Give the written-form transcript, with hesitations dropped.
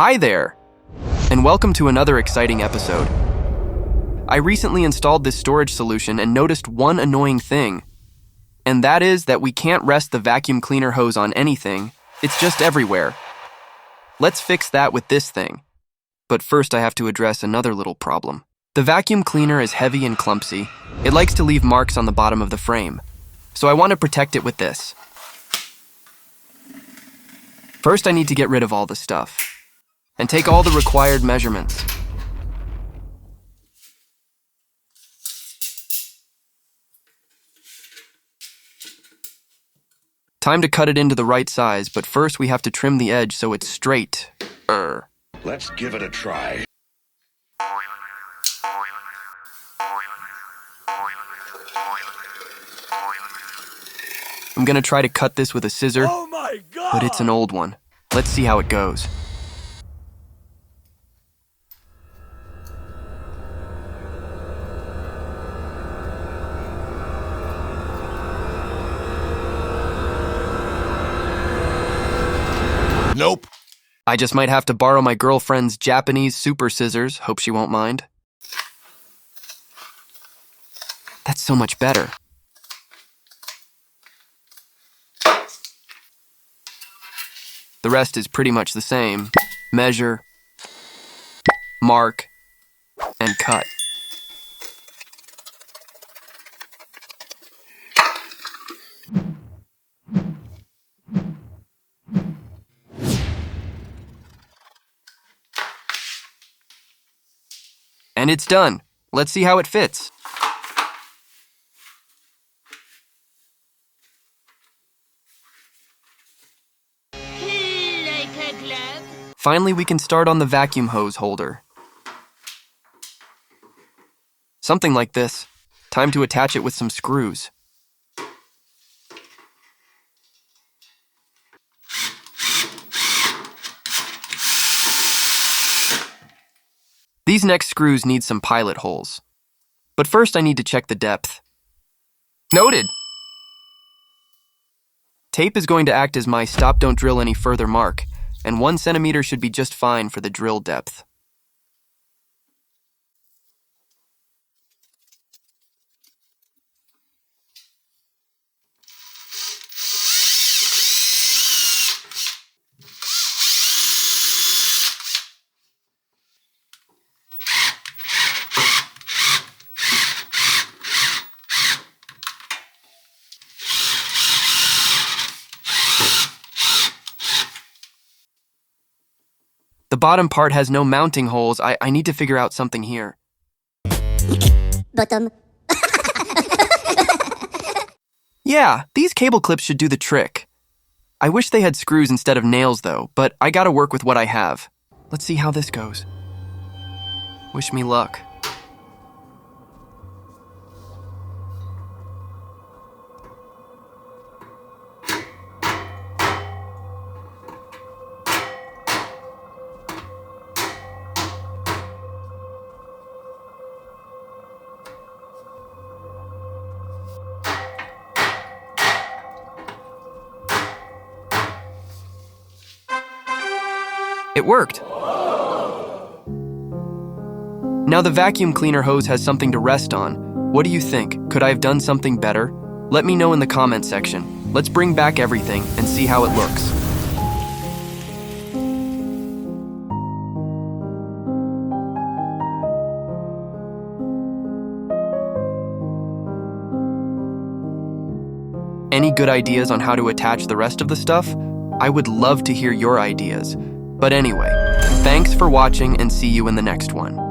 Hi there, and welcome to another exciting episode. I recently installed this storage solution and noticed one annoying thing, and that is that we can't rest the vacuum cleaner hose on anything. It's just everywhere. Let's fix that with this thing. But first I have to address another little problem. The vacuum cleaner is heavy and clumsy. It likes to leave marks on the bottom of the frame, so I want to protect it with this. First I need to get rid of all the stuff and take all the required measurements. Time to cut it into the right size, but first we have to trim the edge so it's straight. Let's give it a try. I'm gonna try to cut this with a scissor, Oh my God! but it's an old one. Let's see how it goes. Nope. I just might have to borrow my girlfriend's Japanese super scissors. Hope she won't mind. That's so much better. The rest is pretty much the same. Measure, mark, and cut. And it's done. Let's see how it fits. Like a glove? Finally, we can start on the vacuum hose holder. Something like this. Time to attach it with some screws. These next screws need some pilot holes. But first I need to check the depth. Noted! Tape is going to act as my stop don't drill any further mark, and 1 centimeter should be just fine for the drill depth. The bottom part has no mounting holes. I need to figure out something here. Bottom. Yeah, these cable clips should do the trick. I wish they had screws instead of nails though, but I gotta work with what I have. Let's see how this goes. Wish me luck. It worked. Now the vacuum cleaner hose has something to rest on. What do you think? Could I have done something better? Let me know in the comment section. Let's bring back everything and see how it looks. Any good ideas on how to attach the rest of the stuff? I would love to hear your ideas. But anyway, thanks for watching and see you in the next one.